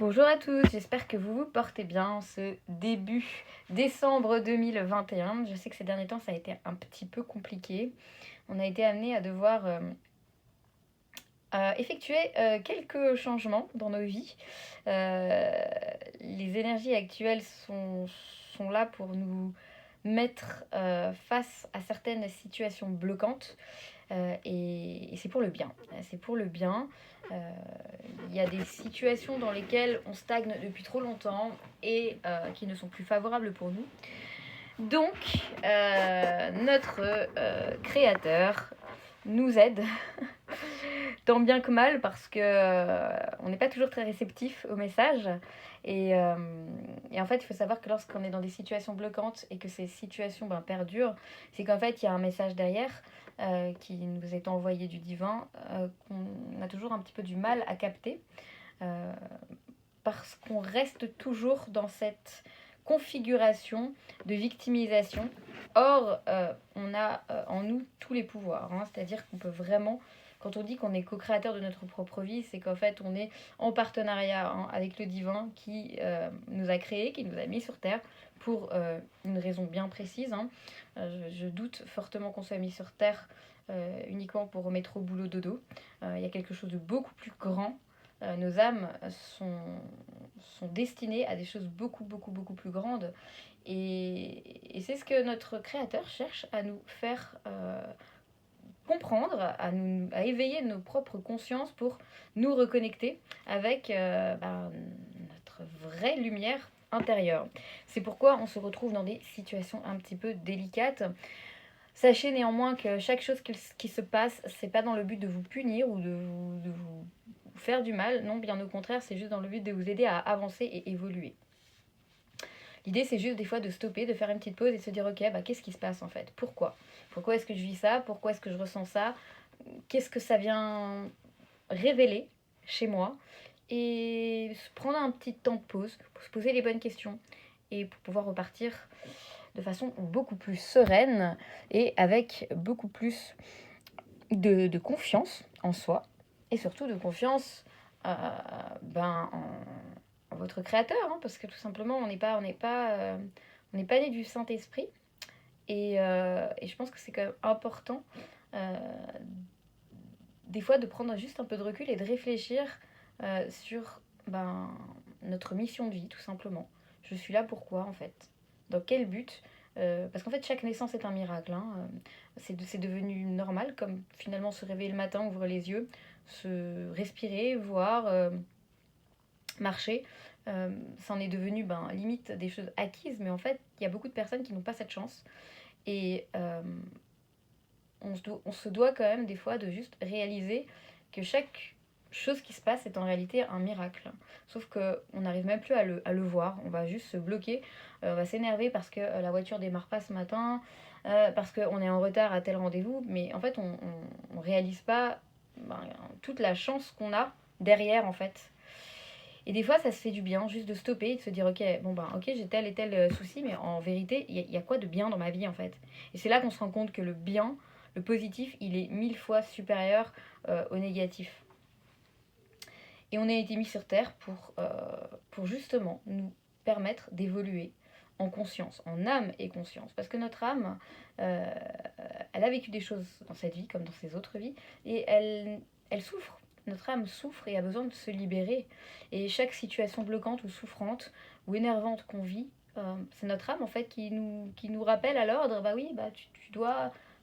Bonjour à tous, j'espère que vous vous portez bien ce début décembre 2021. Je sais que ces derniers temps ça a été un petit peu compliqué. On a été amené à devoir effectuer quelques changements dans nos vies. Les énergies actuelles sont là pour nous mettre face à certaines situations bloquantes. Et c'est pour le bien. C'est pour le bien. Il y a des situations dans lesquelles on stagne depuis trop longtemps et qui ne sont plus favorables pour nous. Donc, notre créateur nous aide, tant bien que mal, parce que on n'est pas toujours très réceptif aux messages. Et en fait, il faut savoir que lorsqu'on est dans des situations bloquantes et que ces situations perdurent, c'est qu'en fait, il y a un message derrière qui nous est envoyé du divin, qu'on a toujours un petit peu du mal à capter, euh, parce qu'on reste toujours dans cette configuration de victimisation. Or, on a en nous tous les pouvoirs, hein, c'est-à-dire qu'on peut vraiment, quand on dit qu'on est co-créateur de notre propre vie, c'est qu'en fait on est en partenariat avec le divin qui nous a créés, qui nous a mis sur Terre pour une raison bien précise. Hein. Je doute fortement qu'on soit mis sur Terre uniquement pour remettre au boulot dodo. Il y a quelque chose de beaucoup plus grand. Nos âmes sont destinées à des choses beaucoup, beaucoup, beaucoup plus grandes. Et c'est ce que notre créateur cherche à nous faire comprendre, à éveiller nos propres consciences pour nous reconnecter avec notre vraie lumière intérieure. C'est pourquoi on se retrouve dans des situations un petit peu délicates. Sachez néanmoins que chaque chose qui se passe, c'est pas dans le but de vous punir ou de vous faire du mal. Non, bien au contraire, c'est juste dans le but de vous aider à avancer et évoluer. L'idée, c'est juste des fois de stopper, de faire une petite pause et de se dire, ok, qu'est-ce qui se passe en fait? Pourquoi est-ce que je vis ça? Pourquoi est-ce que je ressens ça? Qu'est-ce que ça vient révéler chez moi? Et se prendre un petit temps de pause pour se poser les bonnes questions et pour pouvoir repartir de façon beaucoup plus sereine et avec beaucoup plus de confiance en soi et surtout de confiance en votre créateur, hein, parce que tout simplement on n'est pas né du Saint-Esprit et je pense que c'est quand même important euh, des fois de prendre juste un peu de recul et de réfléchir sur notre mission de vie, tout simplement. Je suis là pourquoi en fait? Dans quel but? Parce qu'en fait, chaque naissance est un miracle. Hein. C'est devenu normal, comme finalement se réveiller le matin, ouvrir les yeux, se respirer, voir, marcher. Ça en est devenu limite des choses acquises, mais en fait, il y a beaucoup de personnes qui n'ont pas cette chance. Et on se doit quand même des fois de juste réaliser que chaque chose qui se passe est en réalité un miracle. Sauf qu'on n'arrive même plus à le voir. On va juste se bloquer, on va s'énerver parce que la voiture démarre pas ce matin, parce qu'on est en retard à tel rendez-vous. Mais en fait, on réalise pas toute la chance qu'on a derrière en fait. Et des fois, ça se fait du bien juste de stopper et de se dire ok, ok, j'ai tel et tel souci, mais en vérité, il y a quoi de bien dans ma vie en fait? Et c'est là qu'on se rend compte que le bien, le positif, il est 1000 fois supérieur au négatif. Et on a été mis sur Terre pour justement nous permettre d'évoluer en conscience, en âme et conscience. Parce que notre âme, elle a vécu des choses dans cette vie comme dans ses autres vies, et elle souffre. Notre âme souffre et a besoin de se libérer. Et chaque situation bloquante ou souffrante ou énervante qu'on vit, c'est notre âme en fait qui nous rappelle à l'ordre,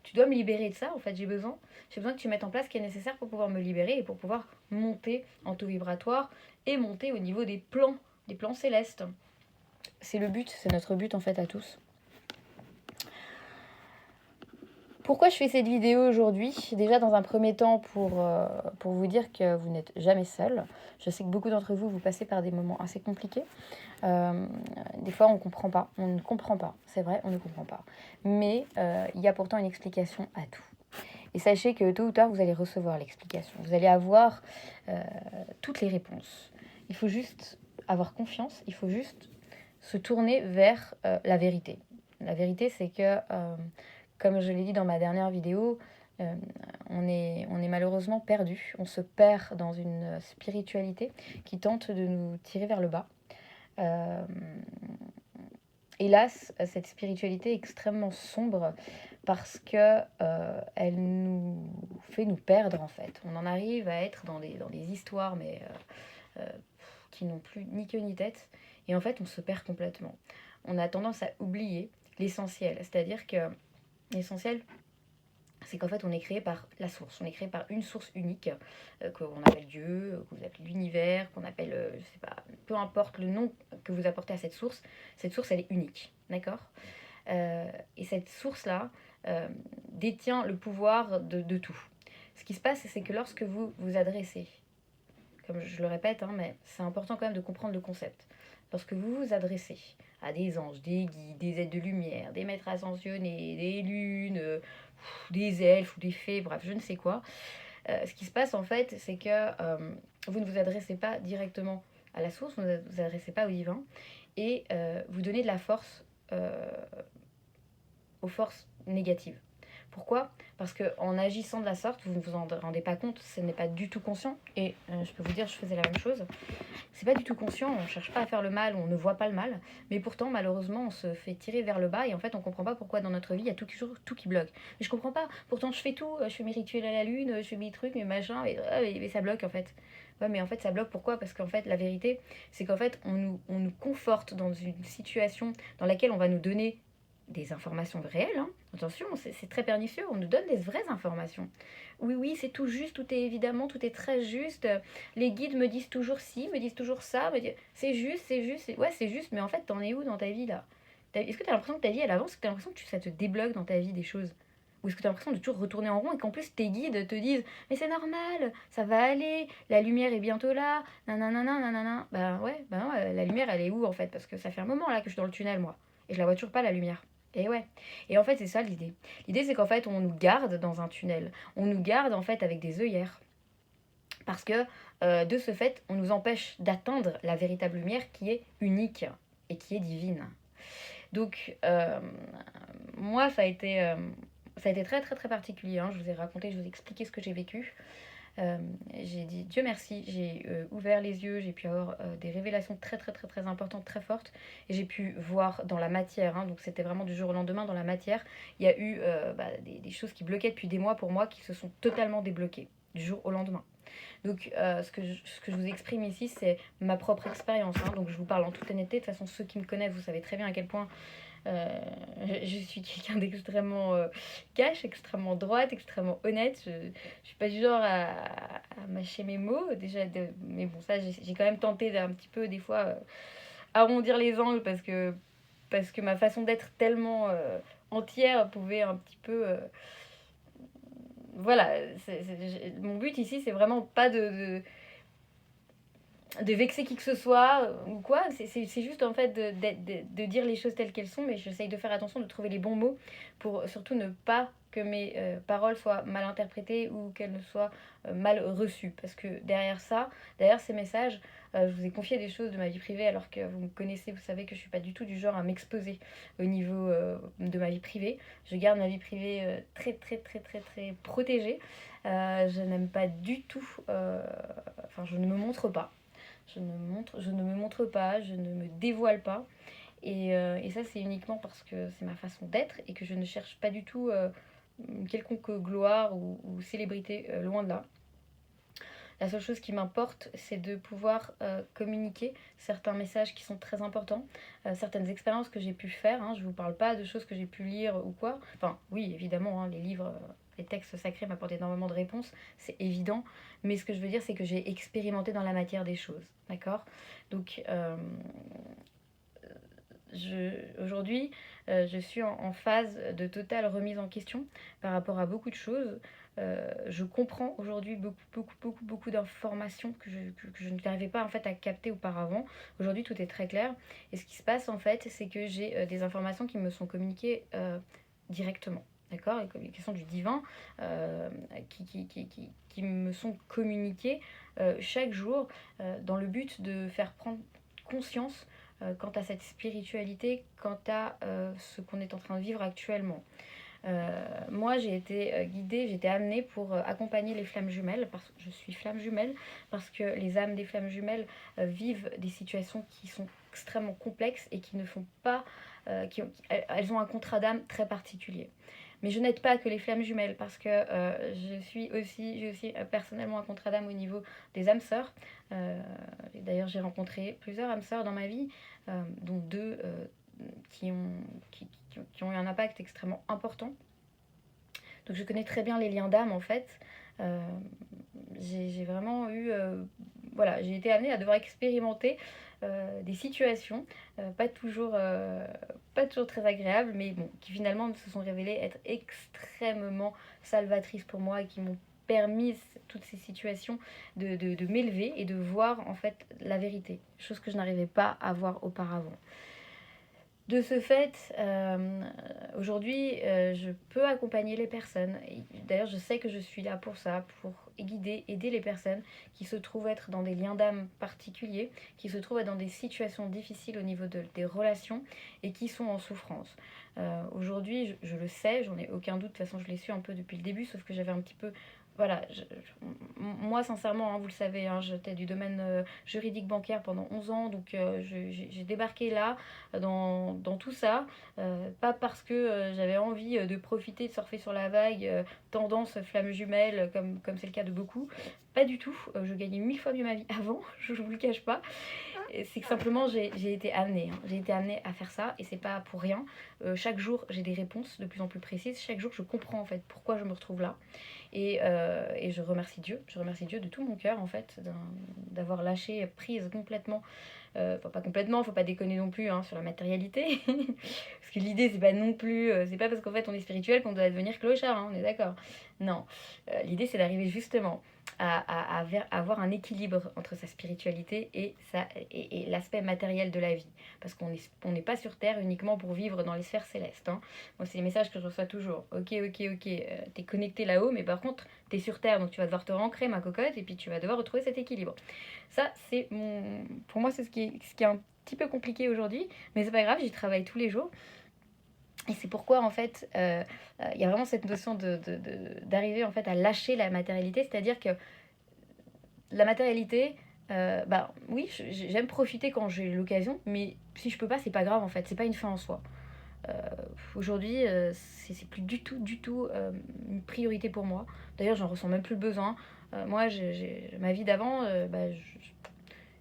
tu dois me libérer de ça, en fait, j'ai besoin que tu mettes en place ce qui est nécessaire pour pouvoir me libérer et pour pouvoir monter en taux vibratoire et monter au niveau des plans célestes. C'est le but, c'est notre but en fait à tous. Pourquoi je fais cette vidéo aujourd'hui? Déjà dans un premier temps pour vous dire que vous n'êtes jamais seul. Je sais que beaucoup d'entre vous, vous passez par des moments assez compliqués. Des fois on ne comprend pas, c'est vrai, on ne comprend pas. Mais il y a pourtant une explication à tout. Et sachez que tôt ou tard, vous allez recevoir l'explication. Vous allez avoir toutes les réponses. Il faut juste avoir confiance, il faut juste se tourner vers la vérité. La vérité, c'est que, comme je l'ai dit dans ma dernière vidéo, on est malheureusement perdu. On se perd dans une spiritualité qui tente de nous tirer vers le bas. Euh, Hélas, cette spiritualité est extrêmement sombre parce que elle nous fait nous perdre en fait. On en arrive à être dans des histoires mais qui n'ont plus ni queue ni tête et en fait on se perd complètement. On a tendance à oublier l'essentiel, c'est-à-dire que l'essentiel c'est qu'en fait on est créé par la source, on est créé par une source unique qu'on appelle Dieu, que vous appelez l'univers, qu'on appelle, je sais pas, peu importe le nom que vous apportez à cette source elle est unique, d'accord. Et cette source-là détient le pouvoir de tout. Ce qui se passe, c'est que lorsque vous vous adressez, comme je le répète, hein, mais c'est important quand même de comprendre le concept. Lorsque vous vous adressez à des anges, des guides, des aides de lumière, des maîtres ascensionnés, des lunes, des elfes ou des fées, bref, je ne sais quoi, ce qui se passe en fait, c'est que vous ne vous adressez pas directement à la source, vous ne vous adressez pas au divin, et vous donnez de la force aux forces négatives. Pourquoi? Parce qu'en agissant de la sorte, vous ne vous en rendez pas compte, ce n'est pas du tout conscient. Et je peux vous dire, je faisais la même chose. C'est pas du tout conscient, on ne cherche pas à faire le mal, on ne voit pas le mal. Mais pourtant, malheureusement, on se fait tirer vers le bas et en fait, on comprend pas pourquoi dans notre vie, il y a toujours tout qui bloque. Mais je comprends pas. Pourtant, je fais tout, je fais mes rituels à la lune, je fais mes trucs, mes machins, et ça bloque en fait. Ouais, mais en fait, ça bloque pourquoi? Parce qu'en fait, la vérité, c'est qu'en fait, on nous conforte dans une situation dans laquelle on va nous donner des informations réelles, hein. Attention, c'est très pernicieux, on nous donne des vraies informations. Oui, oui, c'est tout juste, tout est évidemment, tout est très juste. Les guides me disent toujours ci, me disent toujours ça, c'est juste, ouais, c'est juste, mais en fait, t'en es où dans ta vie là? Est-ce que t'as l'impression que ta vie elle avance? Est-ce que t'as l'impression que ça te débloque dans ta vie des choses? Ou est-ce que t'as l'impression de toujours retourner en rond et qu'en plus tes guides te disent mais c'est normal, ça va aller, la lumière est bientôt là, nanana, nanana. Ben ouais, la lumière elle est où en fait? Parce que ça fait un moment là que je suis dans le tunnel moi. Et je la vois toujours pas la lumière. Et ouais. Et en fait, c'est ça l'idée. L'idée, c'est qu'en fait, on nous garde dans un tunnel. On nous garde en fait avec des œillères. Parce que de ce fait, on nous empêche d'atteindre la véritable lumière qui est unique et qui est divine. Donc, moi, ça a été très très très particulier. Hein. Je vous ai raconté, je vous ai expliqué ce que j'ai vécu. J'ai dit Dieu merci, j'ai ouvert les yeux, j'ai pu avoir des révélations très très très très importantes, très fortes, et j'ai pu voir dans la matière, hein, donc c'était vraiment du jour au lendemain dans la matière, il y a eu des choses qui bloquaient depuis des mois pour moi qui se sont totalement débloquées du jour au lendemain. Donc ce que je vous exprime ici, c'est ma propre expérience, hein, donc je vous parle en toute honnêteté, de toute façon ceux qui me connaissent, vous savez très bien à quel point euh, je suis quelqu'un d'extrêmement cash, extrêmement droite, extrêmement honnête. Je suis pas du genre à mâcher mes mots. Déjà, mais bon, ça, j'ai quand même tenté d'un petit peu, des fois, arrondir les angles parce que ma façon d'être tellement entière pouvait un petit peu. Voilà, mon but ici, c'est vraiment pas de vexer qui que ce soit ou quoi. C'est juste en fait de dire les choses telles qu'elles sont, mais j'essaye de faire attention, de trouver les bons mots pour surtout ne pas que mes paroles soient mal interprétées ou qu'elles ne soient mal reçues. Parce que derrière ça, derrière ces messages, je vous ai confié des choses de ma vie privée alors que vous me connaissez, vous savez que je suis pas du tout du genre à m'exposer au niveau de ma vie privée. Je garde ma vie privée très très très très très protégée. Je n'aime pas du tout, enfin je ne me montre pas. Je ne me montre pas, je ne me dévoile pas. Et ça, c'est uniquement parce que c'est ma façon d'être et que je ne cherche pas du tout quelconque gloire ou célébrité, loin de là. La seule chose qui m'importe, c'est de pouvoir communiquer certains messages qui sont très importants, certaines expériences que j'ai pu faire. Hein. Je ne vous parle pas de choses que j'ai pu lire ou quoi. Enfin, oui, évidemment, hein, les livres, les textes sacrés m'apportent énormément de réponses, c'est évident. Mais ce que je veux dire, c'est que j'ai expérimenté dans la matière des choses. D'accord? Donc, aujourd'hui, je suis en phase de totale remise en question par rapport à beaucoup de choses. Je comprends aujourd'hui beaucoup d'informations que je n'arrivais pas en fait à capter auparavant. Aujourd'hui, tout est très clair. Et ce qui se passe en fait, c'est que j'ai des informations qui me sont communiquées directement. D'accord? Les questions du divin qui me sont communiquées chaque jour dans le but de faire prendre conscience quant à cette spiritualité, quant à ce qu'on est en train de vivre actuellement. Moi, j'ai été guidée, j'ai été amenée pour accompagner les flammes jumelles, parce que je suis flamme jumelle, parce que les âmes des flammes jumelles vivent des situations qui sont extrêmement complexes et qui ne font pas... elles ont un contrat d'âme très particulier. Mais je n'aide pas que les flammes jumelles, parce que j'ai aussi personnellement un contrat d'âme au niveau des âmes sœurs. D'ailleurs, j'ai rencontré plusieurs âmes sœurs dans ma vie, dont deux qui ont, qui ont eu un impact extrêmement important. Donc je connais très bien les liens d'âme en fait. Euh, j'ai vraiment eu... voilà, j'ai été amenée à devoir expérimenter des situations pas toujours très agréables, mais bon, qui finalement se sont révélées être extrêmement salvatrices pour moi et qui m'ont permis toutes ces situations de m'élever et de voir en fait la vérité, chose que je n'arrivais pas à voir auparavant. De ce fait, aujourd'hui, je peux accompagner les personnes. D'ailleurs, je sais que je suis là pour ça, pour guider, aider les personnes qui se trouvent être dans des liens d'âme particuliers, qui se trouvent être dans des situations difficiles au niveau des relations et qui sont en souffrance. Aujourd'hui, je le sais, j'en ai aucun doute, de toute façon, je l'ai su un peu depuis le début, sauf que j'avais un petit peu... Voilà, moi sincèrement, hein, vous le savez, hein, j'étais du domaine juridique bancaire pendant 11 ans, donc j'ai débarqué là dans tout ça, pas parce que j'avais envie de profiter, de surfer sur la vague, tendance flamme jumelle, comme c'est le cas de beaucoup. Pas du tout, je gagnais 1000 fois mieux ma vie avant, je ne vous le cache pas. C'est que simplement j'ai été amenée, hein. J'ai été amenée à faire ça et c'est pas pour rien. Chaque jour j'ai des réponses de plus en plus précises, chaque jour je comprends en fait pourquoi je me retrouve là. Et je remercie Dieu de tout mon cœur en fait, d'avoir lâché prise complètement. Enfin, pas complètement, faut pas déconner non plus hein, sur la matérialité. Parce que l'idée, c'est pas non plus. C'est pas parce qu'en fait on est spirituel qu'on doit devenir clochard, hein, on est d'accord. Non. L'idée, c'est d'arriver justement à avoir un équilibre entre sa spiritualité et l'aspect matériel de la vie. Parce qu'on n'est pas sur Terre uniquement pour vivre dans les sphères célestes. Hein. Moi, c'est les messages que je reçois toujours. Ok, t'es connecté là-haut, mais par contre, t'es sur Terre, donc tu vas devoir te rancrer, ma cocotte, et puis tu vas devoir retrouver cet équilibre. Ça, pour moi, c'est ce qui est un petit peu compliqué aujourd'hui, mais c'est pas grave, j'y travaille tous les jours. Et c'est pourquoi, en fait, y a vraiment cette notion d'arriver en fait, à lâcher la matérialité, c'est-à-dire que la matérialité, bah oui, j'aime profiter quand j'ai l'occasion, mais si je peux pas, c'est pas grave en fait, c'est pas une fin en soi. Euh, Aujourd'hui, c'est plus du tout une priorité pour moi. D'ailleurs, j'en ressens même plus le besoin. Moi, ma vie d'avant,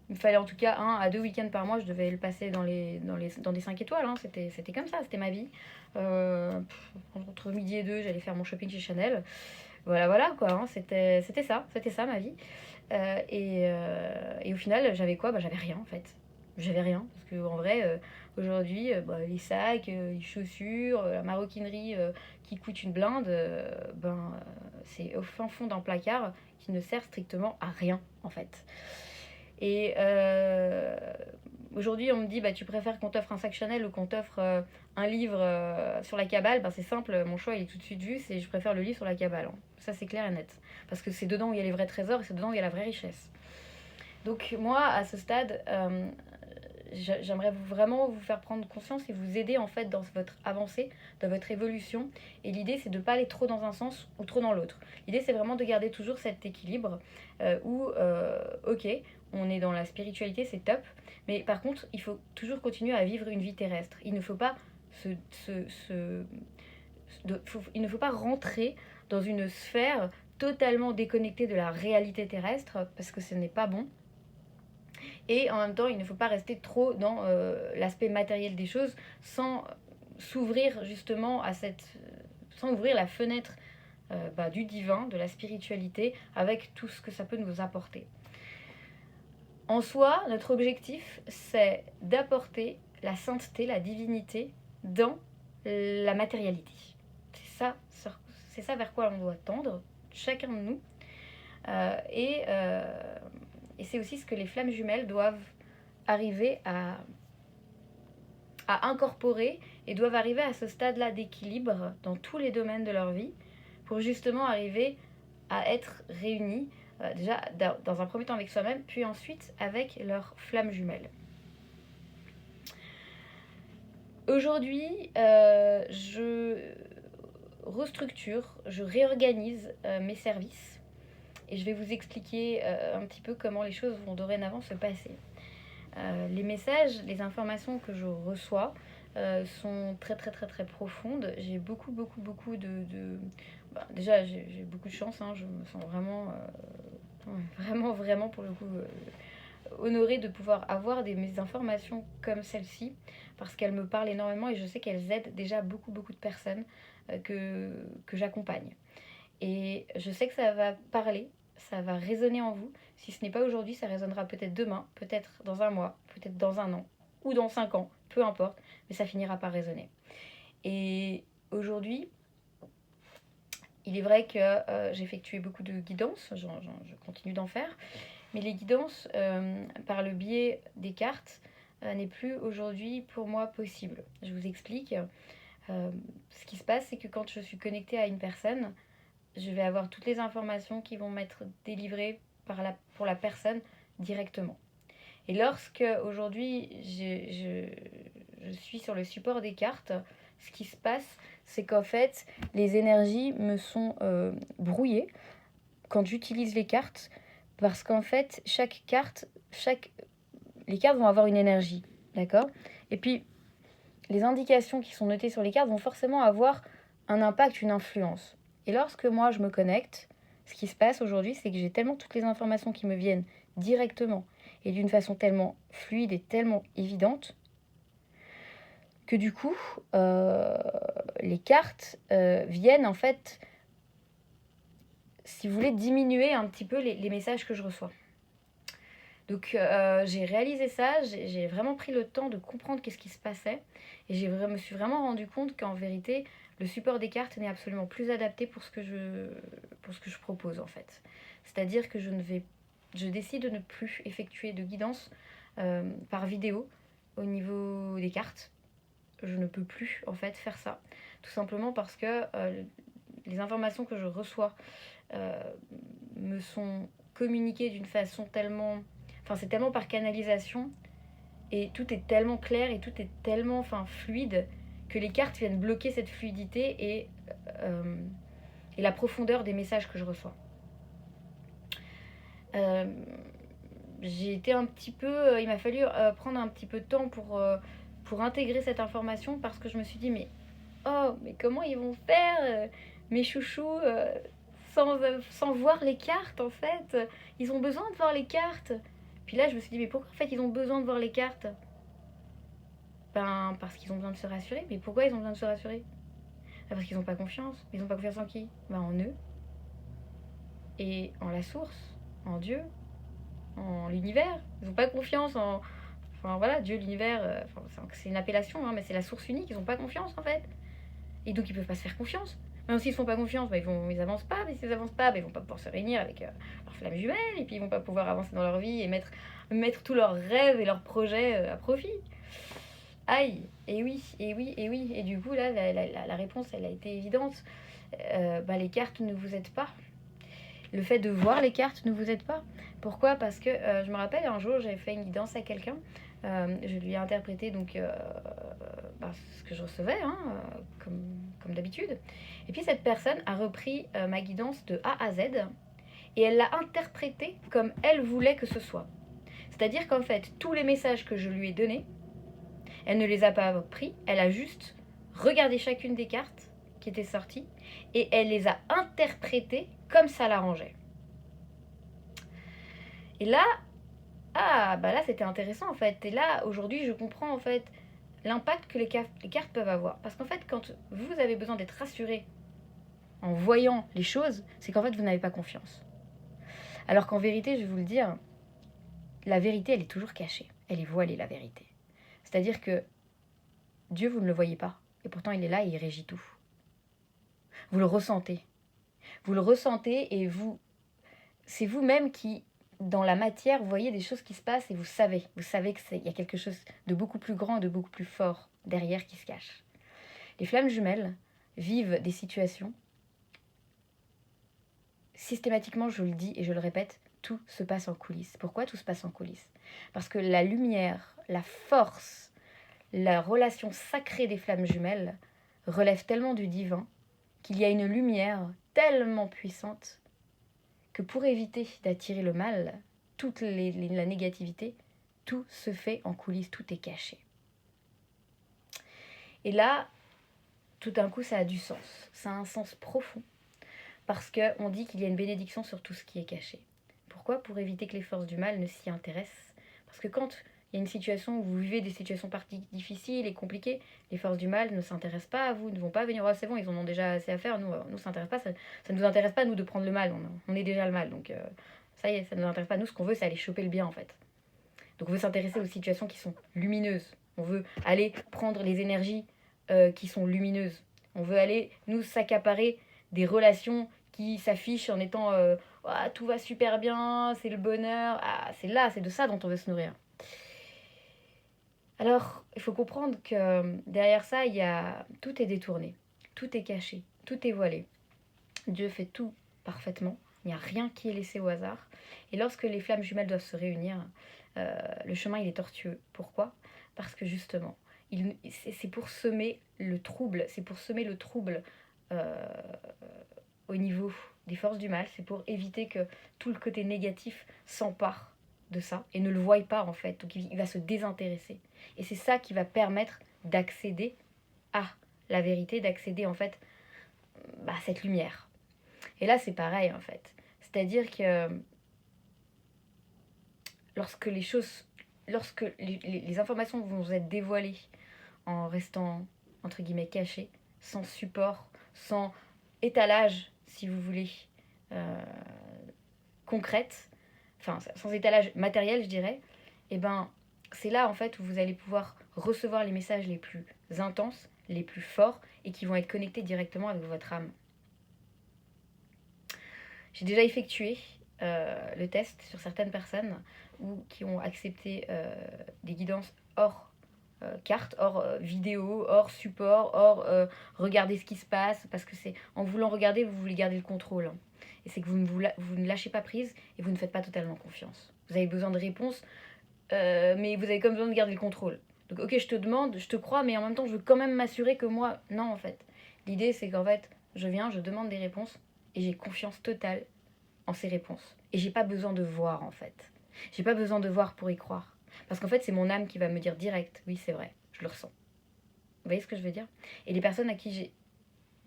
il me fallait en tout cas 1 à 2 week-ends par mois, je devais le passer dans des 5 étoiles. Hein. C'était comme ça, c'était ma vie. Entre midi et 2, j'allais faire mon shopping chez Chanel. Voilà quoi, hein. C'était ça ma vie. Et au final, j'avais quoi? Bah, j'avais rien en fait. J'avais rien. Parce qu'en vrai, aujourd'hui, bah, les sacs, les chaussures, la maroquinerie qui coûte une blinde, c'est au fin fond d'un placard qui ne sert strictement à rien en fait. Et aujourd'hui, on me dit, bah, tu préfères qu'on t'offre un sac Chanel ou qu'on t'offre un livre sur la Kabbale. Ben, c'est simple, mon choix il est tout de suite vu, c'est je préfère le livre sur la Kabbale. Hein. Ça, c'est clair et net. Parce que c'est dedans où il y a les vrais trésors et c'est dedans où il y a la vraie richesse. Donc moi, à ce stade, j'aimerais vraiment vous faire prendre conscience et vous aider en fait dans votre avancée, dans votre évolution. Et l'idée, c'est de ne pas aller trop dans un sens ou trop dans l'autre. L'idée, c'est vraiment de garder toujours cet équilibre où, ok, on est dans la spiritualité, c'est top. Mais par contre, il faut toujours continuer à vivre une vie terrestre. Il ne faut pas il ne faut pas rentrer dans une sphère totalement déconnectée de la réalité terrestre parce que ce n'est pas bon. Et en même temps, il ne faut pas rester trop dans l'aspect matériel des choses sans s'ouvrir justement sans ouvrir la fenêtre du divin, de la spiritualité, avec tout ce que ça peut nous apporter. En soi, notre objectif, c'est d'apporter la sainteté, la divinité dans la matérialité. C'est ça vers quoi on doit tendre, chacun de nous. Et c'est aussi ce que les flammes jumelles doivent arriver à incorporer et doivent arriver à ce stade-là d'équilibre dans tous les domaines de leur vie pour justement arriver à être réunis déjà dans un premier temps avec soi-même, puis ensuite avec leurs flammes jumelles. Aujourd'hui, restructure, je réorganise mes services et je vais vous expliquer un petit peu comment les choses vont dorénavant se passer. Les messages, les informations que je reçois sont très très très très profondes. J'ai beaucoup déjà j'ai beaucoup de chance, hein, je me sens vraiment vraiment pour le coup honorée de pouvoir avoir mes informations comme celle-ci parce qu'elles me parlent énormément et je sais qu'elles aident déjà beaucoup de personnes que j'accompagne. Et je sais que ça va parler, ça va résonner en vous. Si ce n'est pas aujourd'hui, ça résonnera peut-être demain, peut-être dans un mois, peut-être dans un an ou dans 5 ans, peu importe, mais ça finira par résonner. Et aujourd'hui, il est vrai que j'ai effectué beaucoup de guidances, je continue d'en faire, mais les guidances par le biais des cartes n'est plus aujourd'hui pour moi possible. Je vous explique. Ce qui se passe, c'est que quand je suis connectée à une personne, je vais avoir toutes les informations qui vont m'être délivrées pour la personne directement. Et lorsque aujourd'hui je suis sur le support des cartes, ce qui se passe, c'est qu'en fait, les énergies me sont brouillées quand j'utilise les cartes, parce qu'en fait, les cartes vont avoir une énergie, d'accord? Et puis, les indications qui sont notées sur les cartes vont forcément avoir un impact, une influence. Et lorsque moi je me connecte, ce qui se passe aujourd'hui, c'est que j'ai tellement toutes les informations qui me viennent directement et d'une façon tellement fluide et tellement évidente que du coup, les cartes viennent en fait, si vous voulez, diminuer un petit peu les messages que je reçois. Donc j'ai réalisé ça, j'ai vraiment pris le temps de comprendre qu'est-ce qui se passait et me suis vraiment rendu compte qu'en vérité, le support des cartes n'est absolument plus adapté pour ce que je propose en fait. C'est-à-dire que je décide de ne plus effectuer de guidance par vidéo au niveau des cartes. Je ne peux plus en fait faire ça, tout simplement parce que les informations que je reçois me sont communiquées d'une façon tellement... Enfin, c'est tellement par canalisation et tout est tellement clair et tout est tellement fluide que les cartes viennent bloquer cette fluidité et la profondeur des messages que je reçois. J'ai été un petit peu... il m'a fallu prendre un petit peu de temps pour intégrer cette information parce que je me suis dit, mais comment ils vont faire mes chouchous sans voir les cartes en fait. Ils ont besoin de voir les cartes. Puis là, je me suis dit, mais pourquoi en fait ils ont besoin de voir les cartes? Ben, parce qu'ils ont besoin de se rassurer. Mais pourquoi ils ont besoin de se rassurer? Parce qu'ils n'ont pas confiance. Ils n'ont pas confiance en qui? Ben, en eux. Et en la source, en Dieu, en l'univers. Ils n'ont pas confiance en... Enfin voilà, Dieu, l'univers, c'est une appellation, hein, mais c'est la source unique. Ils n'ont pas confiance en fait. Et donc ils peuvent pas se faire confiance. Même s'ils ne font pas confiance, bah, ils avancent pas. Mais s'ils avancent pas, bah, ils vont pas pouvoir se réunir avec leurs flammes jumelles. Et puis ils vont pas pouvoir avancer dans leur vie et mettre tous leurs rêves et leurs projets à profit. Aïe, et oui, et oui, et oui. Et du coup, là, la réponse, elle a été évidente. Les cartes ne vous aident pas. Le fait de voir les cartes ne vous aide pas. Pourquoi? Parce que je me rappelle, un jour, j'avais fait une guidance à quelqu'un. Je lui ai interprété donc ce que je recevais, hein, comme d'habitude. Et puis cette personne a repris ma guidance de A à Z et elle l'a interprété comme elle voulait que ce soit. C'est-à-dire qu'en fait, tous les messages que je lui ai donnés, elle ne les a pas pris, elle a juste regardé chacune des cartes qui étaient sorties et elle les a interprétées comme ça l'arrangeait. Et là, là c'était intéressant en fait. Et là, aujourd'hui, je comprends en fait l'impact que les cartes peuvent avoir. Parce qu'en fait, quand vous avez besoin d'être rassuré en voyant les choses, c'est qu'en fait, vous n'avez pas confiance. Alors qu'en vérité, je vais vous le dire, la vérité, elle est toujours cachée. Elle est voilée, la vérité. C'est-à-dire que Dieu, vous ne le voyez pas. Et pourtant, il est là et il régit tout. Vous le ressentez. Vous le ressentez et c'est vous-même qui, dans la matière, vous voyez des choses qui se passent et vous savez qu'il y a quelque chose de beaucoup plus grand et de beaucoup plus fort derrière qui se cache. Les flammes jumelles vivent des situations. Systématiquement, je le dis et je le répète, tout se passe en coulisses. Pourquoi tout se passe en coulisses? Parce que la lumière, la force, la relation sacrée des flammes jumelles relève tellement du divin qu'il y a une lumière tellement puissante que pour éviter d'attirer le mal, toute la négativité, tout se fait en coulisses, tout est caché. Et là, tout d'un coup, ça a du sens. Ça a un sens profond. Parce qu'on dit qu'il y a une bénédiction sur tout ce qui est caché. Pourquoi? Pour éviter que les forces du mal ne s'y intéressent. Parce que quand il y a une situation où vous vivez des situations difficiles et compliquées, les forces du mal ne s'intéressent pas à vous, ne vont pas venir, oh, c'est bon, ils en ont déjà assez à faire, nous ça n'intéresse pas, ça ne nous intéresse pas, nous, de prendre le mal, on est déjà le mal, donc ça y est, ça ne nous intéresse pas. Nous, ce qu'on veut, c'est aller choper le bien, en fait. Donc on veut s'intéresser aux situations qui sont lumineuses. On veut aller prendre les énergies qui sont lumineuses. On veut aller nous s'accaparer des relations qui s'affichent en étant ah, tout va super bien, c'est le bonheur. Ah, c'est de ça dont on veut se nourrir. Alors, il faut comprendre que derrière ça, tout est détourné, tout est caché, tout est voilé. Dieu fait tout parfaitement, il n'y a rien qui est laissé au hasard. Et lorsque les flammes jumelles doivent se réunir, le chemin il est tortueux. Pourquoi? Parce que justement, c'est pour semer le trouble, euh, au niveau des forces du mal, c'est pour éviter que tout le côté négatif s'empare de ça et ne le voie pas en fait. Donc il va se désintéresser. Et c'est ça qui va permettre d'accéder à la vérité, d'accéder en fait à cette lumière. Et là c'est pareil en fait. C'est-à-dire que lorsque les informations vont vous être dévoilées en restant entre guillemets cachées, sans support, sans étalage si vous voulez, euh, concrète, enfin sans étalage matériel je dirais, et ben c'est là en fait où vous allez pouvoir recevoir les messages les plus intenses, les plus forts et qui vont être connectés directement avec votre âme. J'ai déjà effectué le test sur certaines personnes qui ont accepté des guidances hors carte, hors vidéo, hors support, hors regarder ce qui se passe, parce que c'est en voulant regarder, vous voulez garder le contrôle. Et c'est que vous ne lâchez pas prise et vous ne faites pas totalement confiance. Vous avez besoin de réponses, mais vous avez comme besoin de garder le contrôle. Donc ok, je te demande, je te crois, mais en même temps, je veux quand même m'assurer que moi... Non, en fait. L'idée, c'est qu'en fait, je demande des réponses, et j'ai confiance totale en ces réponses. Et j'ai pas besoin de voir, en fait. J'ai pas besoin de voir pour y croire. Parce qu'en fait, c'est mon âme qui va me dire direct, oui, c'est vrai, je le ressens. Vous voyez ce que je veux dire? Et les personnes à qui j'ai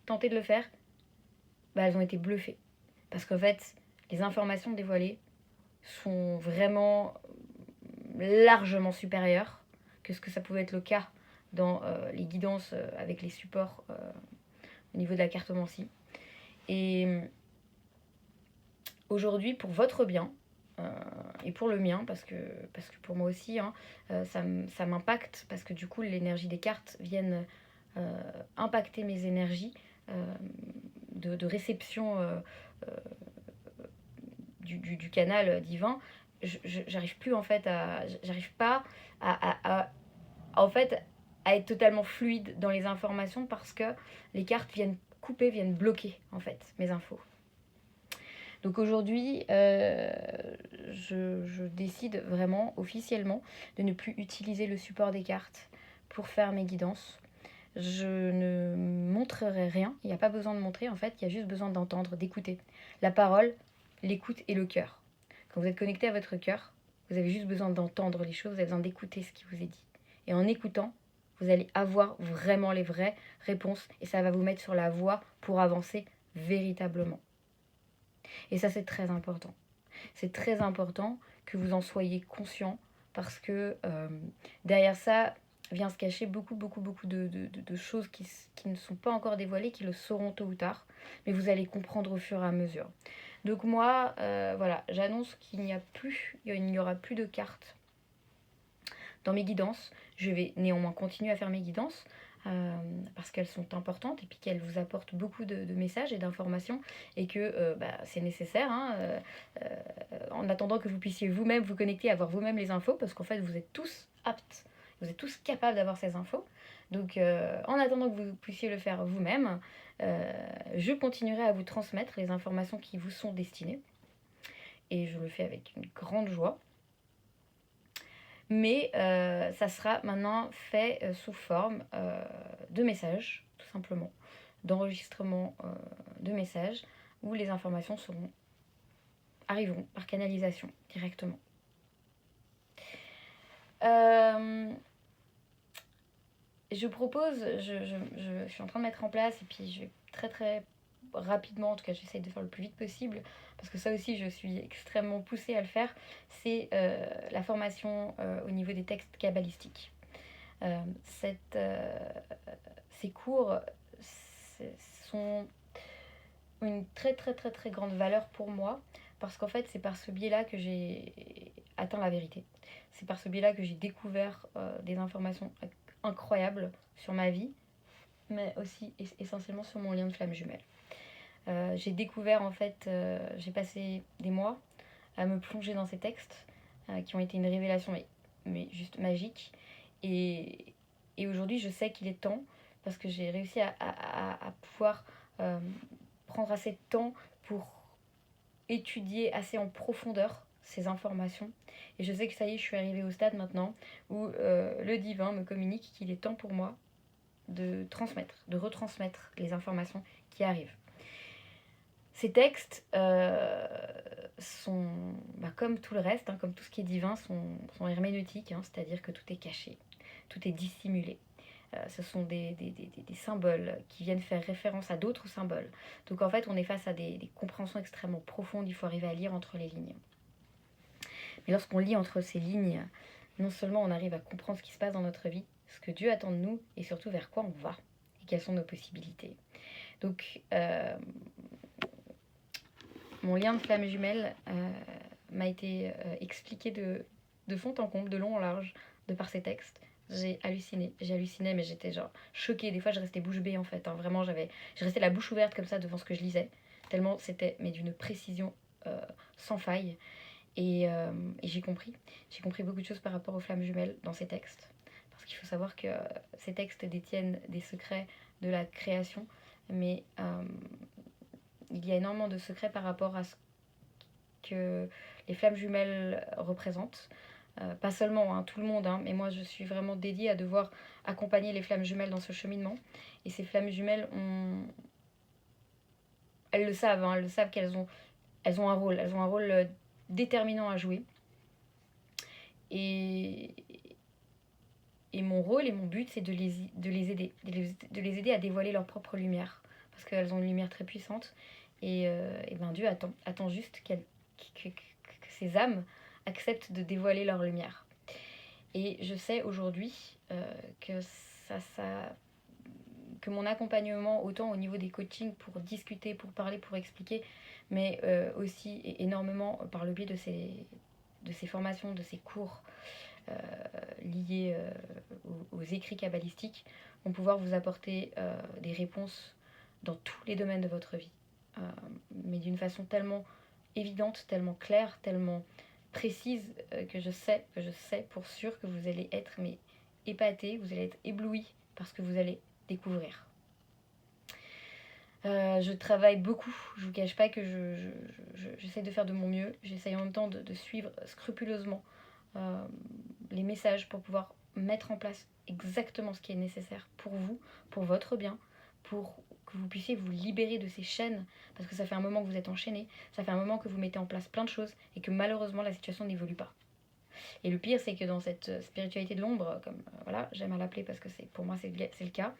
tenté de le faire, bah, elles ont été bluffées. Parce qu'en fait, les informations dévoilées sont vraiment largement supérieures que ce que ça pouvait être le cas dans les guidances avec les supports au niveau de la cartomancie. Et aujourd'hui, pour votre bien, et pour le mien, parce que pour moi aussi, hein, ça m'impacte, parce que du coup, l'énergie des cartes viennent impacter mes énergies de réception du canal divin. J'arrive plus en fait j'arrive pas en fait à être totalement fluide dans les informations parce que les cartes viennent couper, viennent bloquer en fait mes infos. Donc aujourd'hui, je décide vraiment officiellement de ne plus utiliser le support des cartes pour faire mes guidances. Je ne montrerai rien, il n'y a pas besoin de montrer en fait, il y a juste besoin d'entendre, d'écouter. La parole, l'écoute et le cœur. Quand vous êtes connecté à votre cœur, vous avez juste besoin d'entendre les choses, vous avez besoin d'écouter ce qui vous est dit. Et en écoutant, vous allez avoir vraiment les vraies réponses et ça va vous mettre sur la voie pour avancer véritablement. Et ça, c'est très important. C'est très important que vous en soyez conscient parce que derrière ça vient se cacher beaucoup de choses qui ne sont pas encore dévoilées, qui le seront tôt ou tard, mais vous allez comprendre au fur et à mesure. Donc moi, voilà, j'annonce qu'il n'y aura plus de cartes dans mes guidances. Je vais néanmoins continuer à faire mes guidances parce qu'elles sont importantes et puis qu'elles vous apportent beaucoup de messages et d'informations et que c'est nécessaire hein, en attendant que vous puissiez vous-même vous connecter, avoir vous-même les infos parce qu'en fait vous êtes tous aptes, vous êtes tous capables d'avoir ces infos. Donc en attendant que vous puissiez le faire vous-même, je continuerai à vous transmettre les informations qui vous sont destinées et je le fais avec une grande joie. Mais ça sera maintenant fait sous forme de messages, tout simplement. d'enregistrement de messages où les informations arriveront par canalisation directement. Je propose, je suis en train de mettre en place, et puis je vais très très rapidement, en tout cas j'essaie de faire le plus vite possible, parce que ça aussi je suis extrêmement poussée à le faire, c'est la formation au niveau des textes kabbalistiques. Ces cours sont une très très très très grande valeur pour moi, parce qu'en fait c'est par ce biais-là que j'ai atteint la vérité. C'est par ce biais-là que j'ai découvert des informations incroyables sur ma vie, mais aussi essentiellement sur mon lien de flamme jumelle. J'ai découvert en fait, j'ai passé des mois à me plonger dans ces textes qui ont été une révélation mais juste magique. Et aujourd'hui je sais qu'il est temps, parce que j'ai réussi à pouvoir prendre assez de temps pour étudier assez en profondeur ces informations. Et je sais que ça y est, je suis arrivée au stade maintenant où le divin me communique qu'il est temps pour moi de retransmettre les informations qui arrivent. Ces textes sont, comme tout le reste, comme tout ce qui est divin, sont herméneutiques, c'est-à-dire que tout est caché, tout est dissimulé. Ce sont des symboles qui viennent faire référence à d'autres symboles. Donc en fait, on est face à des compréhensions extrêmement profondes, il faut arriver à lire entre les lignes. Mais lorsqu'on lit entre ces lignes, non seulement on arrive à comprendre ce qui se passe dans notre vie, ce que Dieu attend de nous, et surtout vers quoi on va, et quelles sont nos possibilités. Donc, mon lien de flamme jumelle m'a été expliqué de fond en comble, de long en large, de par ces textes. J'ai halluciné, mais j'étais genre choquée. Des fois, je restais bouche bée en fait. Vraiment, je restais la bouche ouverte comme ça devant ce que je lisais. Tellement c'était, mais d'une précision sans faille. Et j'ai compris. J'ai compris beaucoup de choses par rapport aux flammes jumelles dans ces textes. Parce qu'il faut savoir que ces textes détiennent des secrets de la création. Mais il y a énormément de secrets par rapport à ce que les flammes jumelles représentent. Pas seulement, tout le monde, mais moi je suis vraiment dédiée à devoir accompagner les flammes jumelles dans ce cheminement. Et ces flammes jumelles, elles le savent, qu'elles ont un rôle déterminant à jouer. Et mon rôle et mon but, c'est de les aider à dévoiler leur propre lumière, parce qu'elles ont une lumière très puissante. Et Dieu attend juste que ces âmes acceptent de dévoiler leur lumière. Et je sais aujourd'hui que que mon accompagnement, autant au niveau des coachings pour discuter, pour parler, pour expliquer, mais aussi énormément par le biais de ces formations, de ces cours liés aux écrits kabbalistiques, vont pouvoir vous apporter des réponses dans tous les domaines de votre vie. Mais d'une façon tellement évidente, tellement claire, tellement précise que je sais pour sûr que vous allez être épaté, vous allez être ébloui par ce que vous allez découvrir. Je travaille beaucoup, je vous cache pas que j'essaie de faire de mon mieux, j'essaie en même temps de suivre scrupuleusement les messages pour pouvoir mettre en place exactement ce qui est nécessaire pour vous, pour votre bien, pour que vous puissiez vous libérer de ces chaînes, parce que ça fait un moment que vous êtes enchaînés, ça fait un moment que vous mettez en place plein de choses et que malheureusement la situation n'évolue pas. Et le pire, c'est que dans cette spiritualité de l'ombre, comme j'aime à l'appeler parce que pour moi c'est le cas,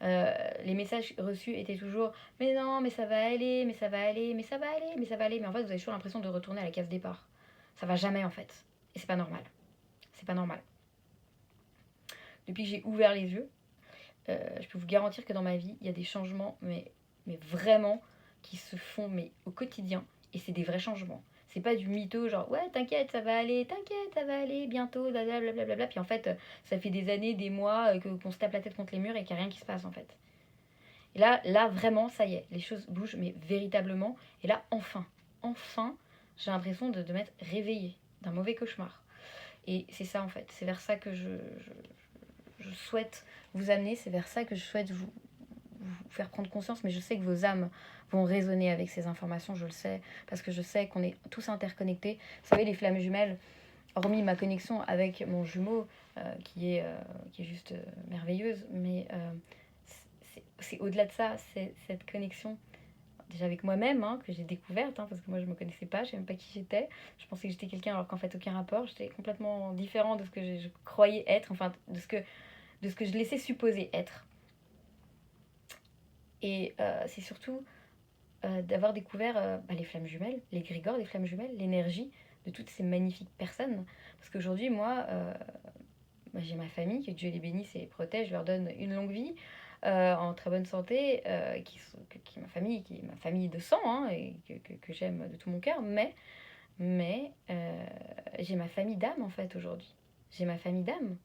les messages reçus étaient toujours « mais non, mais ça va aller, mais ça va aller, mais ça va aller, mais ça va aller », mais en fait vous avez toujours l'impression de retourner à la case départ. Ça va jamais en fait. Et c'est pas normal. C'est pas normal. Depuis que j'ai ouvert les yeux, je peux vous garantir que dans ma vie, il y a des changements, mais vraiment, qui se font au quotidien. Et c'est des vrais changements. C'est pas du mytho, genre ouais, t'inquiète, ça va aller, bientôt, blablabla. Puis en fait, ça fait des années, des mois qu'on se tape la tête contre les murs et qu'il n'y a rien qui se passe en fait. Et là, vraiment, ça y est, les choses bougent, mais véritablement. Et là, enfin, j'ai l'impression de m'être réveillée d'un mauvais cauchemar. Et c'est ça en fait, c'est vers ça que je souhaite vous amener, c'est vers ça que je souhaite vous faire prendre conscience, mais je sais que vos âmes vont résonner avec ces informations, je le sais, parce que je sais qu'on est tous interconnectés. Vous savez, les flammes jumelles, hormis ma connexion avec mon jumeau, qui est juste merveilleuse, mais c'est au-delà de ça, c'est cette connexion déjà avec moi-même, hein, que j'ai découverte, hein, parce que moi je me connaissais pas, je savais même pas qui j'étais. Je pensais que j'étais quelqu'un alors qu'en fait aucun rapport. J'étais complètement différent de ce que je croyais être, enfin de ce que je laissais supposer être. Et c'est surtout d'avoir découvert les flammes jumelles, les grégores des flammes jumelles, l'énergie de toutes ces magnifiques personnes. Parce qu'aujourd'hui, moi, j'ai ma famille, que Dieu les bénisse et les protège, je leur donne une longue vie, en très bonne santé, qui est ma famille de sang, hein, et que j'aime de tout mon cœur, mais j'ai ma famille d'âme en fait aujourd'hui. J'ai ma famille d'âme.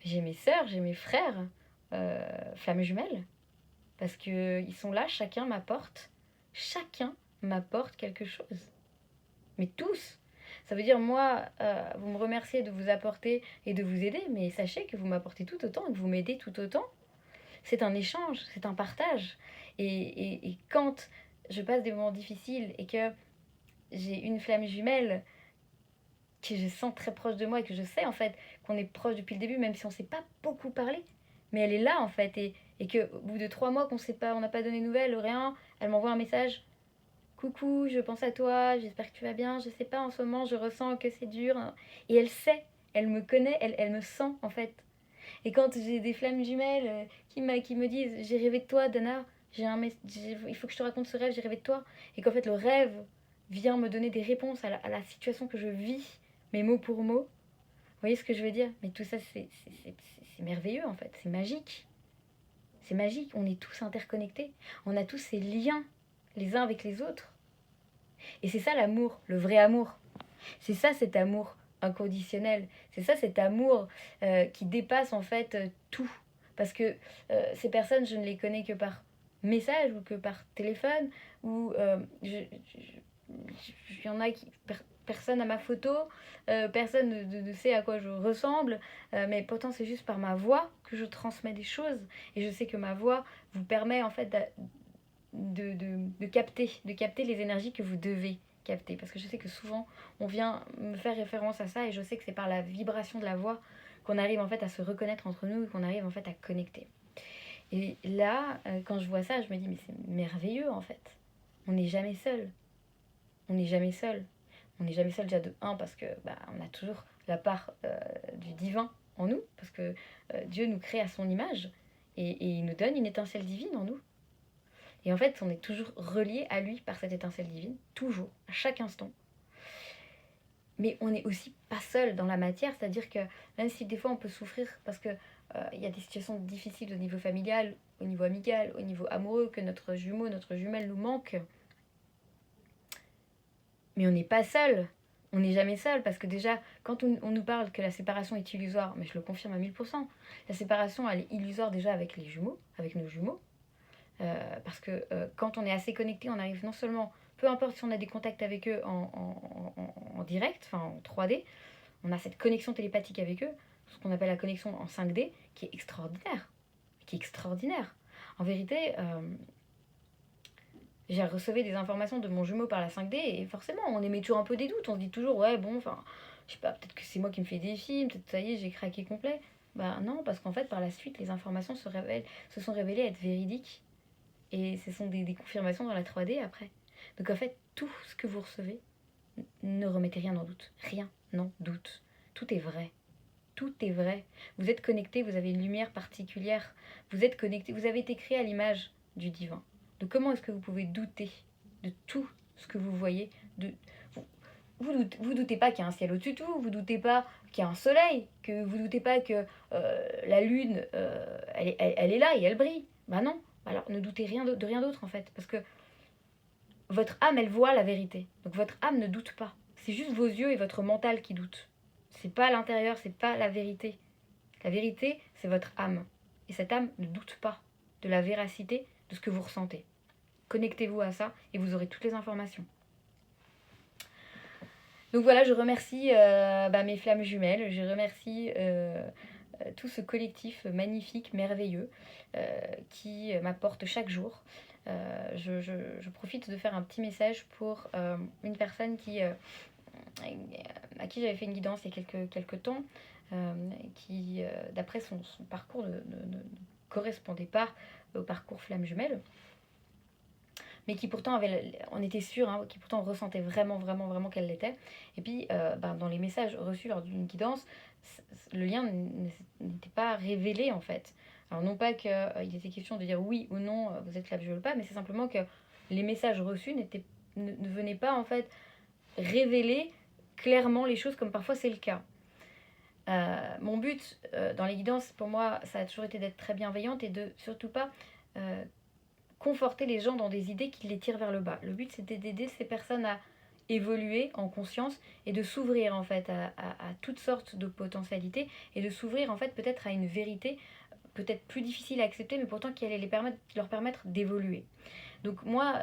J'ai mes sœurs, j'ai mes frères, flammes jumelles, parce que ils sont là, chacun m'apporte quelque chose. Mais tous. Ça veut dire, moi, vous me remerciez de vous apporter et de vous aider, mais sachez que vous m'apportez tout autant et que vous m'aidez tout autant. C'est un échange, c'est un partage. Et quand je passe des moments difficiles et que j'ai une flamme jumelle que je sens très proche de moi et que je sais en fait qu'on est proche depuis le début, même si on ne s'est pas beaucoup parlé, mais elle est là en fait. Et qu'au bout de 3 mois qu'on sait pas, on n'a pas donné de nouvelles, rien, elle m'envoie un message. Coucou, je pense à toi, j'espère que tu vas bien, je sais pas en ce moment, je ressens que c'est dur. Et elle sait, elle me connaît, elle me sent en fait. Et quand j'ai des flammes jumelles qui me disent j'ai rêvé de toi, Dana, il faut que je te raconte ce rêve, j'ai rêvé de toi. Et qu'en fait le rêve vient me donner des réponses à la situation que je vis, mais mot pour mot. Vous voyez ce que je veux dire? Mais tout ça, c'est merveilleux en fait, c'est magique. C'est magique, on est tous interconnectés, on a tous ces liens les uns avec les autres. Et c'est ça l'amour, le vrai amour. C'est ça cet amour inconditionnel. C'est ça cet amour qui dépasse en fait tout. Parce que ces personnes, je ne les connais que par message ou que par téléphone. Ou il y en a qui... Personne à ma photo, personne ne sait à quoi je ressemble, mais pourtant c'est juste par ma voix que je transmets des choses. Et je sais que ma voix vous permet en fait de capter les énergies que vous devez capter. Parce que je sais que souvent, on vient me faire référence à ça et je sais que c'est par la vibration de la voix qu'on arrive en fait à se reconnaître entre nous et qu'on arrive en fait à connecter. Et là, quand je vois ça, je me dis, mais c'est merveilleux en fait. On n'est jamais seul. On n'est jamais seul. On n'est jamais seul déjà de un parce que on a toujours la part du divin en nous, parce que Dieu nous crée à son image et il nous donne une étincelle divine en nous. Et en fait, on est toujours relié à lui par cette étincelle divine, toujours, à chaque instant. Mais on n'est aussi pas seul dans la matière, c'est-à-dire que même si des fois on peut souffrir parce que y a des situations difficiles au niveau familial, au niveau amical, au niveau amoureux, que notre jumeau, notre jumelle nous manque, mais on n'est pas seul. On n'est jamais seul parce que déjà, quand on nous parle que la séparation est illusoire, mais je le confirme à 1000%, la séparation elle est illusoire déjà avec les jumeaux, avec nos jumeaux. Parce que quand on est assez connecté, on arrive non seulement, peu importe si on a des contacts avec eux en direct, enfin en 3D, on a cette connexion télépathique avec eux, ce qu'on appelle la connexion en 5D, qui est extraordinaire. Qui est extraordinaire. En vérité, j'ai reçu des informations de mon jumeau par la 5D et forcément, on émet toujours un peu des doutes. On se dit toujours, ouais, bon, enfin, je sais pas, peut-être que c'est moi qui me fais des films, peut-être ça y est, j'ai craqué complet. Bah non, parce qu'en fait, par la suite, les informations se sont révélées être véridiques. Et ce sont des confirmations dans la 3D après. Donc en fait, tout ce que vous recevez, ne remettez rien en doute. Rien n'en doute. Tout est vrai. Tout est vrai. Vous êtes connecté, vous avez une lumière particulière. Vous êtes connecté, vous avez été créé à l'image du divin. Donc comment est-ce que vous pouvez douter de tout ce que vous voyez de... Vous doutez pas qu'il y a un ciel au-dessus de tout, vous doutez pas qu'il y a un soleil, que vous doutez pas que la lune, elle est là et elle brille. Bah non, alors ne doutez de rien d'autre en fait, parce que votre âme, elle voit la vérité. Donc votre âme ne doute pas. C'est juste vos yeux et votre mental qui doutent. C'est pas l'intérieur, c'est pas la vérité. La vérité, c'est votre âme. Et cette âme ne doute pas de la véracité de ce que vous ressentez. Connectez-vous à ça et vous aurez toutes les informations. Donc voilà, je remercie mes flammes jumelles, je remercie tout ce collectif magnifique, merveilleux, qui m'apporte chaque jour. Je profite de faire un petit message pour une personne à qui j'avais fait une guidance il y a quelques temps, qui, d'après son parcours correspondait pas au parcours flamme jumelle, mais qui pourtant on était sûr, hein, qui pourtant ressentait vraiment qu'elle l'était. Et puis, dans les messages reçus lors d'une guidance, le lien n'était pas révélé en fait. Alors non pas qu'il était question de dire oui ou non, vous êtes flamme jumelle ou pas, mais c'est simplement que les messages reçus ne venaient pas en fait révéler clairement les choses comme parfois c'est le cas. Mon but dans les guidances, pour moi, ça a toujours été d'être très bienveillante et de surtout pas conforter les gens dans des idées qui les tirent vers le bas. Le but, c'était d'aider ces personnes à évoluer en conscience et de s'ouvrir en fait à toutes sortes de potentialités et de s'ouvrir en fait peut-être à une vérité peut-être plus difficile à accepter, mais pourtant qui allait leur permettre d'évoluer. Donc moi,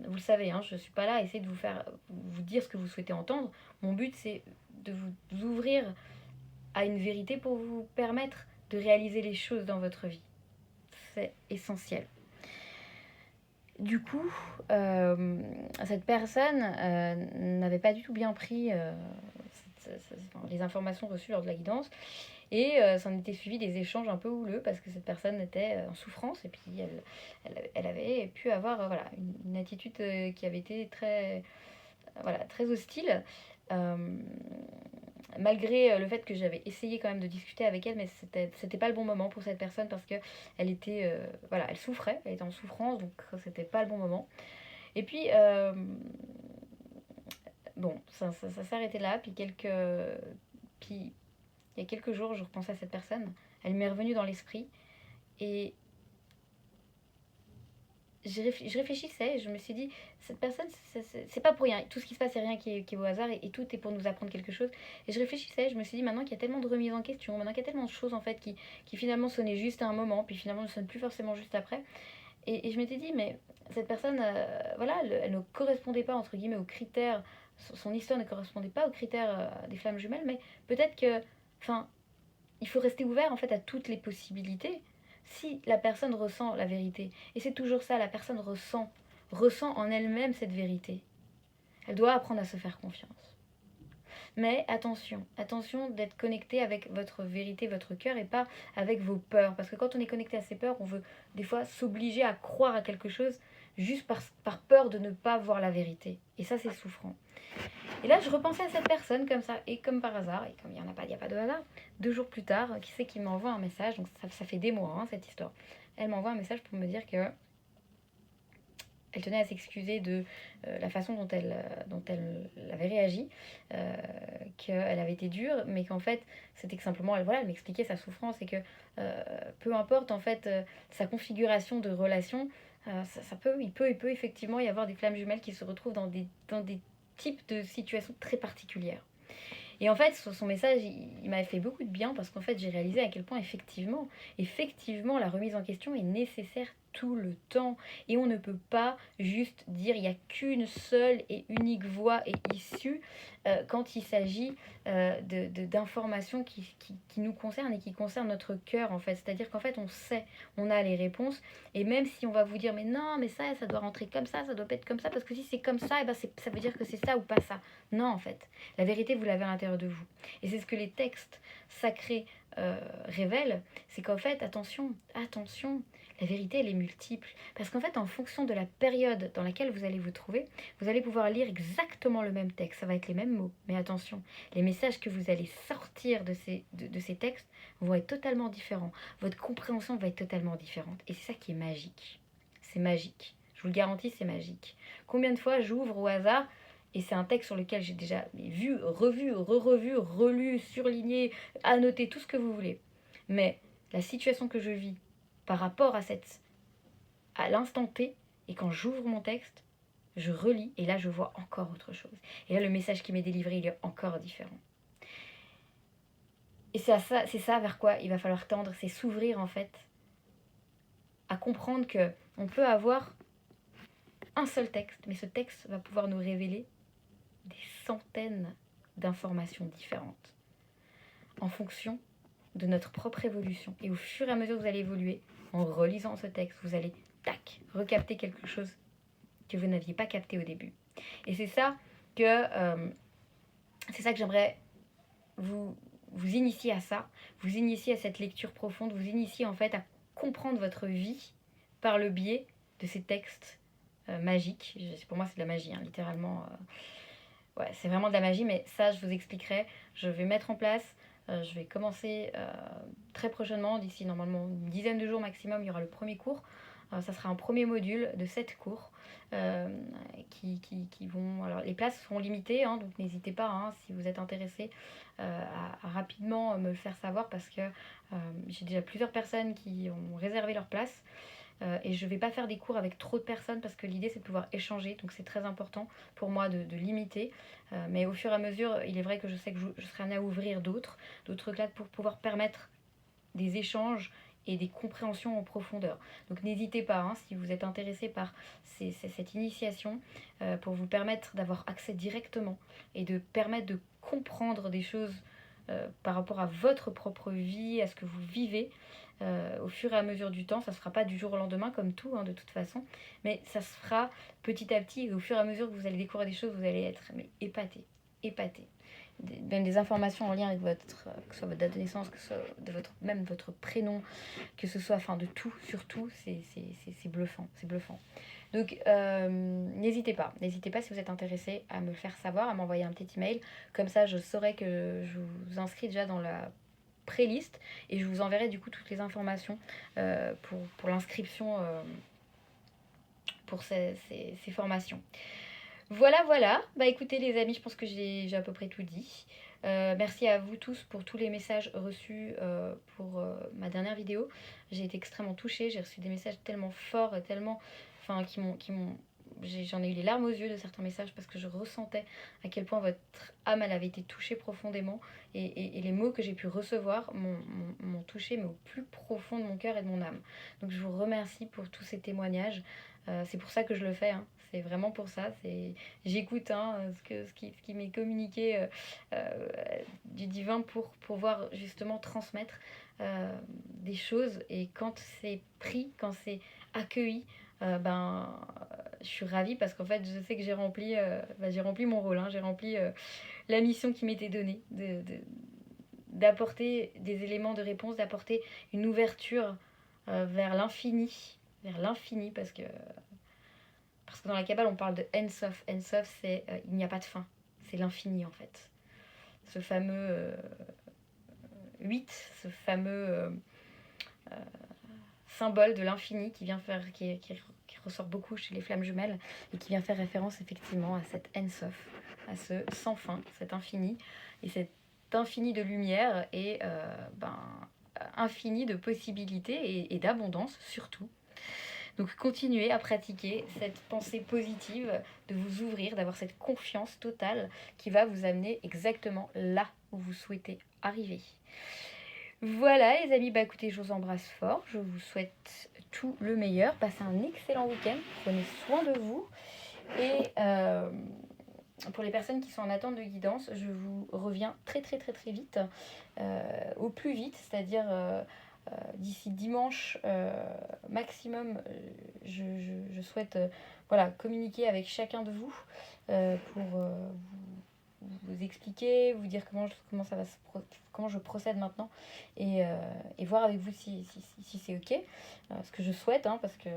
vous le savez, hein, je ne suis pas là à essayer de vous dire ce que vous souhaitez entendre. Mon but, c'est de vous ouvrir à une vérité pour vous permettre de réaliser les choses dans votre vie. C'est essentiel. Du coup, cette personne n'avait pas du tout bien pris les informations reçues lors de la guidance. Et s'en était suivi des échanges un peu houleux parce que cette personne était en souffrance et puis elle avait pu avoir une attitude qui avait été très hostile. Malgré le fait que j'avais essayé quand même de discuter avec elle, mais c'était pas le bon moment pour cette personne parce que elle était elle souffrait, elle était en souffrance, donc c'était pas le bon moment. Et puis ça s'est arrêté là, puis il y a quelques jours, je repensais à cette personne, elle m'est revenue dans l'esprit et je réfléchissais et je me suis dit, cette personne, c'est pas pour rien. Tout ce qui se passe, c'est rien qui est au hasard et tout est pour nous apprendre quelque chose. Et je réfléchissais, je me suis dit, maintenant qu'il y a tellement de remises en question, maintenant qu'il y a tellement de choses en fait qui finalement sonnaient juste à un moment, puis finalement ne sonnent plus forcément juste après. Et je m'étais dit, mais cette personne, elle ne correspondait pas, entre guillemets, aux critères, son histoire ne correspondait pas aux critères des flammes jumelles, mais peut-être que, il faut rester ouvert en fait à toutes les possibilités si la personne ressent la vérité. Et c'est toujours ça, la personne ressent en elle-même cette vérité. Elle doit apprendre à se faire confiance. Mais attention d'être connecté avec votre vérité, votre cœur et pas avec vos peurs. Parce que quand on est connecté à ses peurs, on veut des fois s'obliger à croire à quelque chose juste par peur de ne pas voir la vérité. Et ça, c'est souffrant. Et là, je repensais à cette personne comme ça, et comme par hasard, et comme il n'y a pas de hasard, 2 jours plus tard, qui c'est qui m'envoie un message, donc ça fait des mois, hein, cette histoire. Elle m'envoie un message pour me dire que elle tenait à s'excuser de la façon dont elle avait réagi, qu'elle avait été dure, mais qu'en fait, c'était que simplement, elle m'expliquait sa souffrance et que peu importe en fait sa configuration de relation, il peut effectivement y avoir des flammes jumelles qui se retrouvent dans des types de situations très particulières. Et en fait, son message, il m'avait fait beaucoup de bien parce qu'en fait, j'ai réalisé à quel point effectivement, la remise en question est nécessaire tout le temps. Et on ne peut pas juste dire il n'y a qu'une seule et unique voie et issue quand il s'agit d'informations qui nous concernent et qui concernent notre cœur en fait. C'est-à-dire qu'en fait, on sait, on a les réponses. Et même si on va vous dire mais non, mais ça doit rentrer comme ça doit pas être comme ça, parce que si c'est comme ça, et ben ça veut dire que c'est ça ou pas ça. Non, en fait. La vérité, vous l'avez à l'intérieur de vous. Et c'est ce que les textes sacrés révèlent, c'est qu'en fait, attention, la vérité, elle est multiple. Parce qu'en fait, en fonction de la période dans laquelle vous allez vous trouver, vous allez pouvoir lire exactement le même texte. Ça va être les mêmes mots. Mais attention, les messages que vous allez sortir de ces textes vont être totalement différents. Votre compréhension va être totalement différente. Et c'est ça qui est magique. C'est magique. Je vous le garantis, c'est magique. Combien de fois j'ouvre au hasard et c'est un texte sur lequel j'ai déjà vu, revu, re-revu, relu, surligné, annoté, tout ce que vous voulez. Mais la situation que je vis par rapport à l'instant T, et quand j'ouvre mon texte, je relis, et là je vois encore autre chose. Et là le message qui m'est délivré, il est encore différent. Et c'est ça vers quoi il va falloir tendre, c'est s'ouvrir en fait, à comprendre que on peut avoir un seul texte, mais ce texte va pouvoir nous révéler des centaines d'informations différentes en fonction de notre propre évolution. Et au fur et à mesure que vous allez évoluer, en relisant ce texte, vous allez, recapter quelque chose que vous n'aviez pas capté au début. Et c'est ça que j'aimerais vous initier à ça, vous initier à cette lecture profonde, vous initier en fait comprendre votre vie par le biais de ces textes magiques. Pour moi, c'est de la magie, hein, littéralement. Ouais, c'est vraiment de la magie, mais ça, je vous expliquerai. Je vais mettre en place. Je vais commencer très prochainement, d'ici normalement une dizaine de jours maximum, il y aura le premier cours. Ça sera un premier module de 7 cours qui vont... Alors, les places seront limitées, hein, donc n'hésitez pas, hein, si vous êtes intéressé, à rapidement me le faire savoir parce que j'ai déjà plusieurs personnes qui ont réservé leur place. Et je ne vais pas faire des cours avec trop de personnes parce que l'idée c'est de pouvoir échanger, donc c'est très important pour moi de limiter. Mais au fur et à mesure, il est vrai que je sais que je serai amenée à ouvrir d'autres classes pour pouvoir permettre des échanges et des compréhensions en profondeur. Donc n'hésitez pas, hein, si vous êtes intéressé par cette initiation, pour vous permettre d'avoir accès directement et de permettre de comprendre des choses par rapport à votre propre vie, à ce que vous vivez. Au fur et à mesure du temps, ça ne se fera pas du jour au lendemain comme tout, hein, de toute façon, mais ça se fera petit à petit et au fur et à mesure que vous allez découvrir des choses, vous allez être épaté. Même des informations en lien avec votre, que ce soit votre date de naissance, que ce soit même votre prénom, que ce soit, enfin de tout, surtout, c'est bluffant, c'est bluffant. Donc n'hésitez pas si vous êtes intéressé à me le faire savoir, à m'envoyer un petit email, comme ça je saurai que je vous inscris déjà dans la pré-liste et je vous enverrai du coup toutes les informations pour l'inscription pour ces formations. Voilà. Bah écoutez les amis, je pense que j'ai à peu près tout dit. Merci à vous tous pour tous les messages reçus pour ma dernière vidéo. J'ai été extrêmement touchée, j'ai reçu des messages tellement forts et tellement... Enfin, j'en ai eu les larmes aux yeux de certains messages parce que je ressentais à quel point votre âme elle avait été touchée profondément et les mots que j'ai pu recevoir m'ont touchée mais au plus profond de mon cœur et de mon âme. Donc je vous remercie pour tous ces témoignages. C'est pour ça que je le fais, hein. C'est vraiment pour ça. J'écoute ce qui m'est communiqué du divin pour pouvoir justement transmettre des choses. Et quand c'est pris, quand c'est accueilli, je suis ravie parce qu'en fait je sais que j'ai rempli mon rôle, hein. J'ai rempli la mission qui m'était donnée d'apporter des éléments de réponse, d'apporter une ouverture vers l'infini parce que dans la Kabbale on parle de Ensof. Ensof c'est il n'y a pas de fin, c'est l'infini en fait. Ce fameux 8, ce fameux symbole de l'infini qui ressort beaucoup chez les flammes jumelles et qui vient faire référence effectivement à cet Ensof, à ce sans fin, cet infini et cet infini de lumière et infini de possibilités et d'abondance surtout. Donc continuez à pratiquer cette pensée positive, de vous ouvrir, d'avoir cette confiance totale qui va vous amener exactement là où vous souhaitez arriver. Voilà les amis, écoutez, je vous embrasse fort, je vous souhaite tout le meilleur, passez un excellent week-end, prenez soin de vous et pour les personnes qui sont en attente de guidance, je vous reviens très vite, au plus vite, c'est-à-dire d'ici dimanche maximum, je souhaite communiquer avec chacun de vous pour vous expliquer, vous dire comment je procède maintenant et voir avec vous si c'est ok, ce que je souhaite, hein, parce que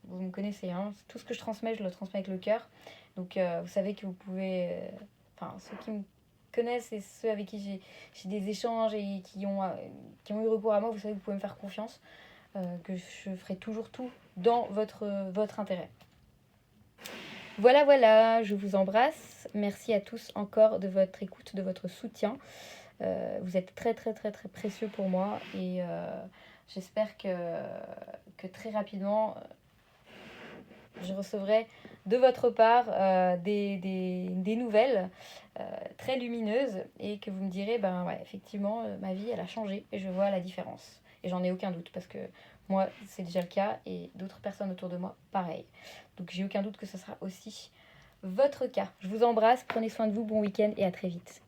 vous me connaissez, hein, tout ce que je transmets, je le transmets avec le cœur, donc vous savez que vous pouvez, ceux qui me connaissent et ceux avec qui j'ai des échanges et qui ont eu recours à moi, vous savez que vous pouvez me faire confiance, que je ferai toujours tout dans votre intérêt. Voilà, je vous embrasse. Merci à tous encore de votre écoute, de votre soutien. Vous êtes très précieux pour moi et j'espère que très rapidement, je recevrai de votre part des nouvelles très lumineuses et que vous me direz, effectivement, ma vie, elle a changé et je vois la différence. Et j'en ai aucun doute parce que moi, c'est déjà le cas et d'autres personnes autour de moi, pareil. Donc j'ai aucun doute que ce sera aussi votre cas. Je vous embrasse, prenez soin de vous, bon week-end et à très vite.